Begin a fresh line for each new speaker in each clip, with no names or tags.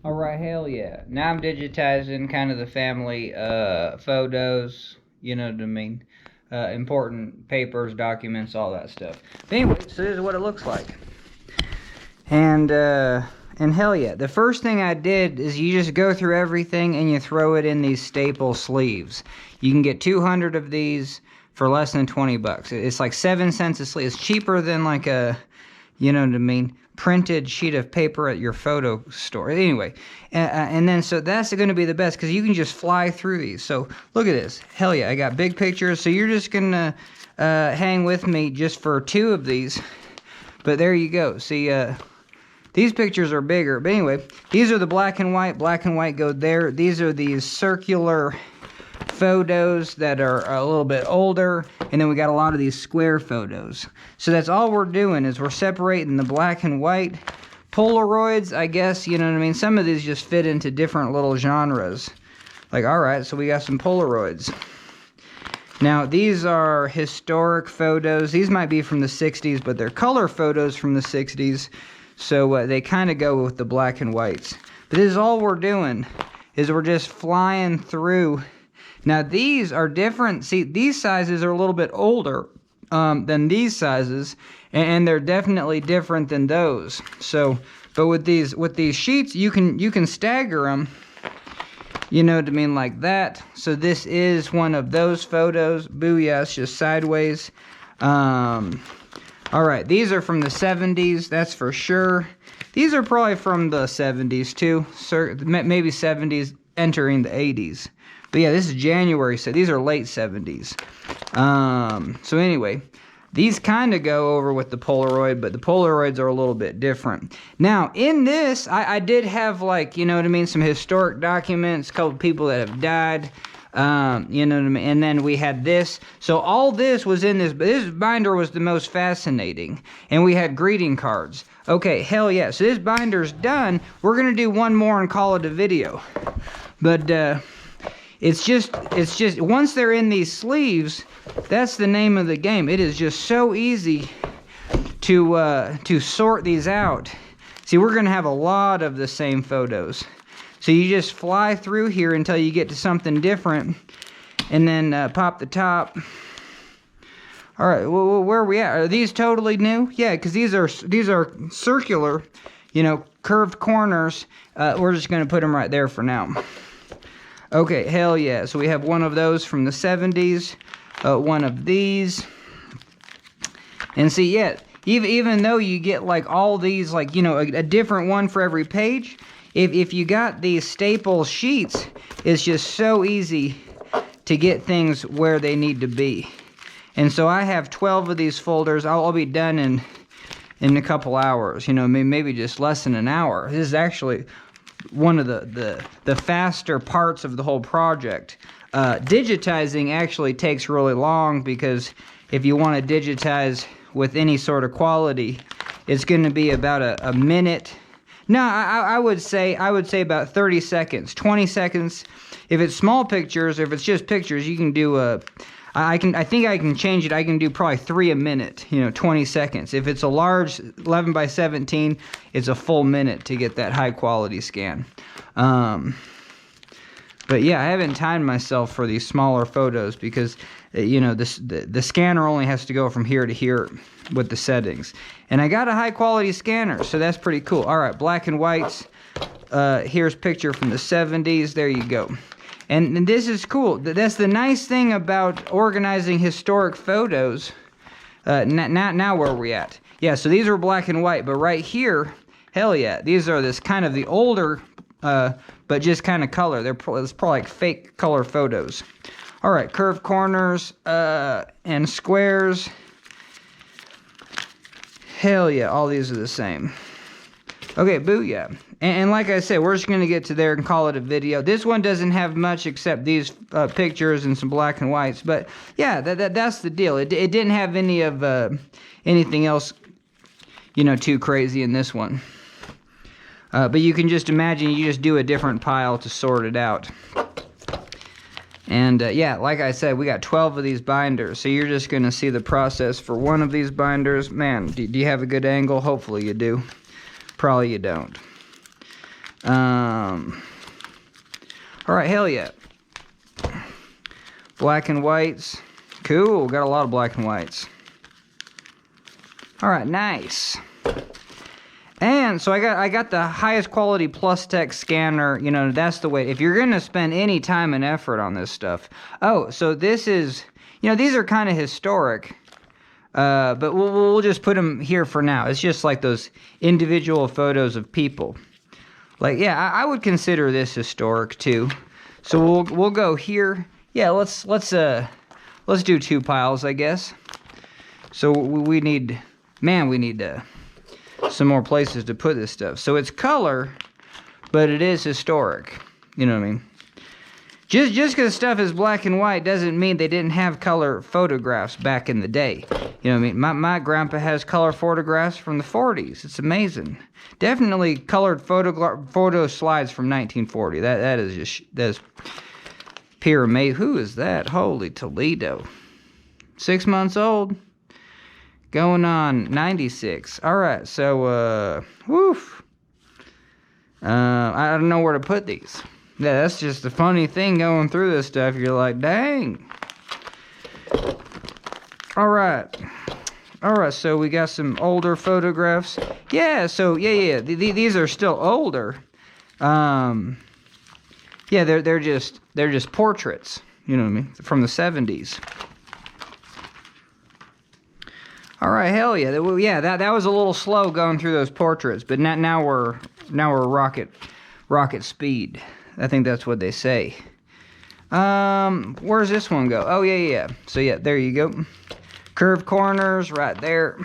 Alright, hell yeah. Now I'm digitizing kind of the family photos, you know what I mean? Important papers, documents, all that stuff. But anyway, so this is what it looks like. And hell yeah. The first thing I did is you just go through everything and you throw it in these staple sleeves. You can get 200 of these for less than 20 bucks. It's like 7 cents a sleeve. It's cheaper than like a, you know what I mean, printed sheet of paper at your photo store. Anyway, and then so that's going to be the best because you can just fly through these. So look at this. Hell yeah, I got big pictures. So you're just going to hang with me just for 2 of these. But there you go. See, these pictures are bigger. But anyway, these are the black and white. Black and white go there. These are these circular photos that are a little bit older, and then we got a lot of these square photos. So that's all we're doing, is we're separating the black and white. Polaroids, I guess, you know what I mean? Some of these just fit into different little genres. Like, alright, so we got some Polaroids. Now, these are historic photos. These might be from the 60s, but they're color photos from the 60s. So they kind of go with the black and whites. But this is all we're doing, is we're just flying through. Now these are different. See, these sizes are a little bit older than these sizes, and they're definitely different than those. So, but with these sheets, you can stagger them. You know what I mean, like that. So this is one of those photos. Booyah! It's just sideways. All right, these are from the 70s. That's for sure. These are probably from the 70s too. Maybe 70s entering the 80s. But yeah, this is January, so these are late 70s. So anyway, these kind of go over with the Polaroid, but the Polaroids are a little bit different. Now, in this, I did have, like, you know what I mean, some historic documents, a couple people that have died, you know what I mean, and then we had this. So all this was in this, but this binder was the most fascinating, and we had greeting cards. Okay, hell yeah, so this binder's done. We're gonna do one more and call it a video. But, it's just once they're in these sleeves, that's the name of the game. It is just so easy to sort these out. See, we're gonna have a lot of the same photos. So you just fly through here until you get to something different, and then pop the top. All right, well, where are we at? Are these totally new? Yeah, because these are circular, you know, curved corners. We're just gonna put them right there for now. Okay, hell yeah. So we have one of those from the 70s, one of these. And see, yeah, even though you get like all these, like, you know, a different one for every page, if you got these staple sheets, it's just so easy to get things where they need to be. And so I have 12 of these folders. I'll be done in a couple hours, you know, maybe just less than an hour. This is actually one of the faster parts of the whole project. Digitizing actually takes really long, because if you want to digitize with any sort of quality, it's going to be about a minute. No, I would say about 30 seconds, 20 seconds. If it's small pictures, or if it's just pictures, you can do I think I can change it. I can do probably 3 a minute, you know, 20 seconds. If it's a large 11 by 17, it's a full minute to get that high quality scan. But yeah, I haven't timed myself for these smaller photos because, you know, the scanner only has to go from here to here with the settings. And I got a high quality scanner, so that's pretty cool. All right, black and whites. Here's a picture from the 70s. There you go. And this is cool. That's the nice thing about organizing historic photos. Now where are we at? Yeah, so these are black and white, but right here, hell yeah, these are this kind of the older, but just kind of color. It's probably like fake color photos. All right, curved corners and squares. Hell yeah, all these are the same. Okay, booyah. And like I said, we're just going to get to there and call it a video. This one doesn't have much except these pictures and some black and whites. But yeah, that's the deal. It didn't have any of anything else, you know, too crazy in this one. But you can just imagine you just do a different pile to sort it out. And yeah, like I said, we got 12 of these binders. So you're just going to see the process for one of these binders. Man, do you have a good angle? Hopefully you do. Probably you don't. All right, hell yeah. Black and whites. Cool, got a lot of black and whites. All right, nice. And so I got the highest quality Plustek scanner. You know, that's the way. If you're gonna spend any time and effort on this stuff. Oh, so this is, you know, these are kind of historic. But we'll just put them here for now. It's just like those individual photos of people. Like, yeah, I would consider this historic too. So we'll go here. Yeah, let's do 2 piles, I guess. So we need, man, we need some more places to put this stuff. So it's color, but it is historic. You know what I mean? Just because stuff is black and white doesn't mean they didn't have color photographs back in the day. You know what I mean? My grandpa has color photographs from the 40s. It's amazing. Definitely colored photo slides from 1940. That is pure amazing. Who is that? Holy Toledo. 6 months old. Going on 96. All right, so woof. I don't know where to put these. Yeah, that's just the funny thing going through this stuff. You're like, dang. All right, so we got some older photographs. Yeah, so, yeah. These are still older. Yeah, they're just portraits. You know what I mean? From the 70s. All right, hell yeah. Yeah, that was a little slow going through those portraits, but now we're rocket speed. I think that's what they say. Where's this one go? Oh, yeah. So, yeah, there you go. Curved corners right there.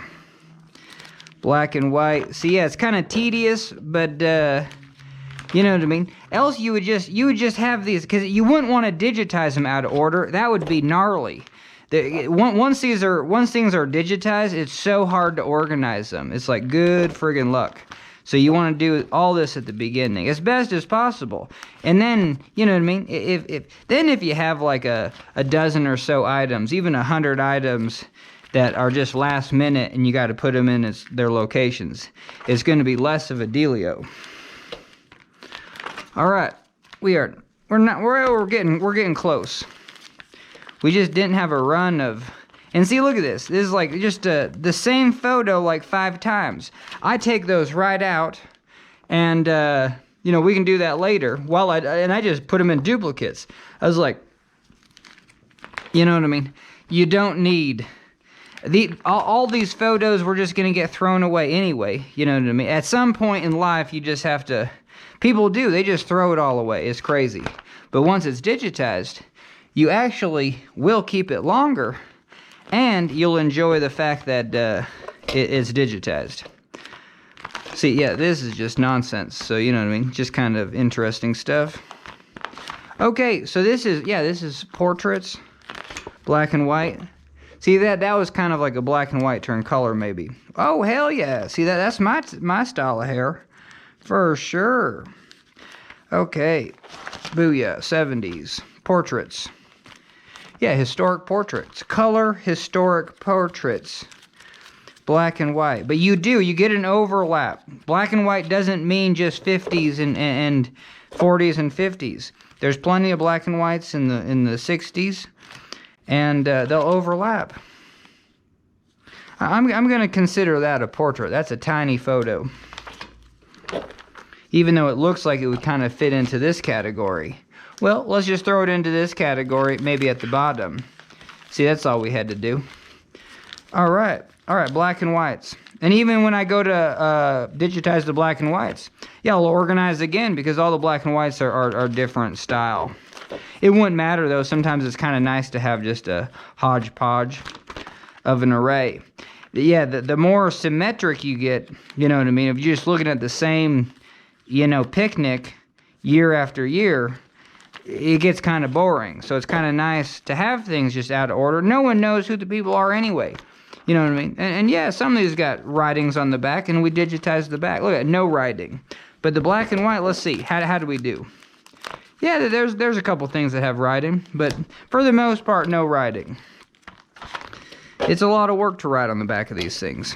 Black and white. So, yeah, it's kind of tedious, but, you know what I mean? Else you would just have these, because you wouldn't want to digitize them out of order. That would be gnarly. Once things are digitized, it's so hard to organize them. It's like good friggin' luck. So you want to do all this at the beginning as best as possible, and then, you know what I mean. If you have like a dozen or so items, even 100 items that are just last minute, and you got to put them in their locations, it's going to be less of a dealio. All right, we're getting close. We just didn't have a run of. And see, look at this. This is like just the same photo like 5 times. I take those right out, and you know, we can do that later. I just put them in duplicates. I was like, you know what I mean? You don't need all these photos. We're just gonna get thrown away anyway. You know what I mean? At some point in life, you just have to. People do. They just throw it all away. It's crazy. But once it's digitized, you actually will keep it longer. And you'll enjoy the fact that it's digitized. See, yeah, this is just nonsense. So, you know what I mean? Just kind of interesting stuff. Okay, so this is portraits. Black and white. See, that was kind of like a black and white turned color, maybe. Oh, hell yeah. See, that's my style of hair. For sure. Okay. Booyah. 70s. Portraits. Yeah, historic portraits. Color historic portraits. Black and white. But you get an overlap. Black and white doesn't mean just 50s and 40s and 50s. There's plenty of black and whites in the 60s. And they'll overlap. I'm going to consider that a portrait. That's a tiny photo. Even though it looks like it would kind of fit into this category. Well, let's just throw it into this category, maybe at the bottom. See, that's all we had to do. All right, black and whites. And even when I go to digitize the black and whites, yeah, I'll organize again because all the black and whites are different style. It wouldn't matter, though. Sometimes it's kind of nice to have just a hodgepodge of an array. Yeah, the more symmetric you get, you know what I mean? If you're just looking at the same, you know, picnic year after year, it gets kind of boring. So it's kind of nice to have things just out of order. No one knows who the people are anyway. You know what I mean? And yeah, some of these got writings on the back, and we digitized the back. Look at no writing. But the black and white, let's see. How do we do? Yeah, there's a couple things that have writing, but for the most part, no writing. It's a lot of work to write on the back of these things.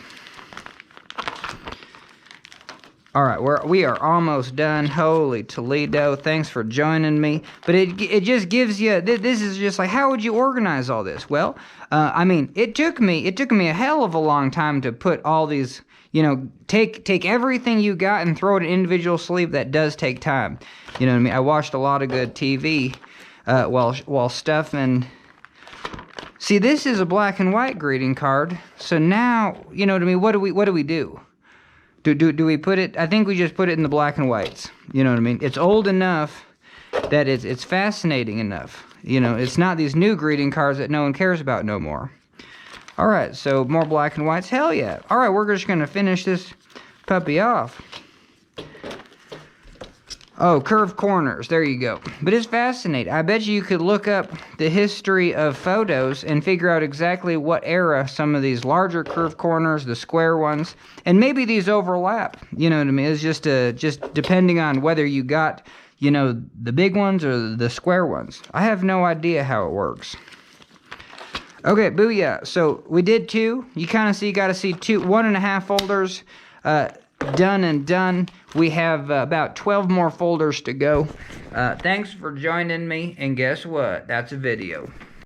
All right, we are almost done. Holy Toledo, thanks for joining me. But it just gives you, this is just like, how would you organize all this? Well, I mean, it took me a hell of a long time to put all these, you know, take everything you got and throw it in individual sleeve. That does take time. You know what I mean? I watched a lot of good TV while stuffing. See, this is a black and white greeting card. So now, you know what I mean? What do we do? Do we put it? I think we just put it in the black and whites. You know what I mean? It's old enough that it's fascinating enough. You know, it's not these new greeting cards that no one cares about no more. All right, so more black and whites. Hell yeah. All right, we're just going to finish this puppy off. Oh, curved corners. There you go. But it's fascinating. I bet you could look up the history of photos and figure out exactly what era some of these larger curved corners, the square ones, and maybe these overlap. You know what I mean? It's just depending on whether you got, you know, the big ones or the square ones. I have no idea how it works. Okay, booyah. So we did 2. You kind of got to see 1.5 folders. Done and done. We have about 12 more folders to go. Thanks for joining me, and guess what? That's a video.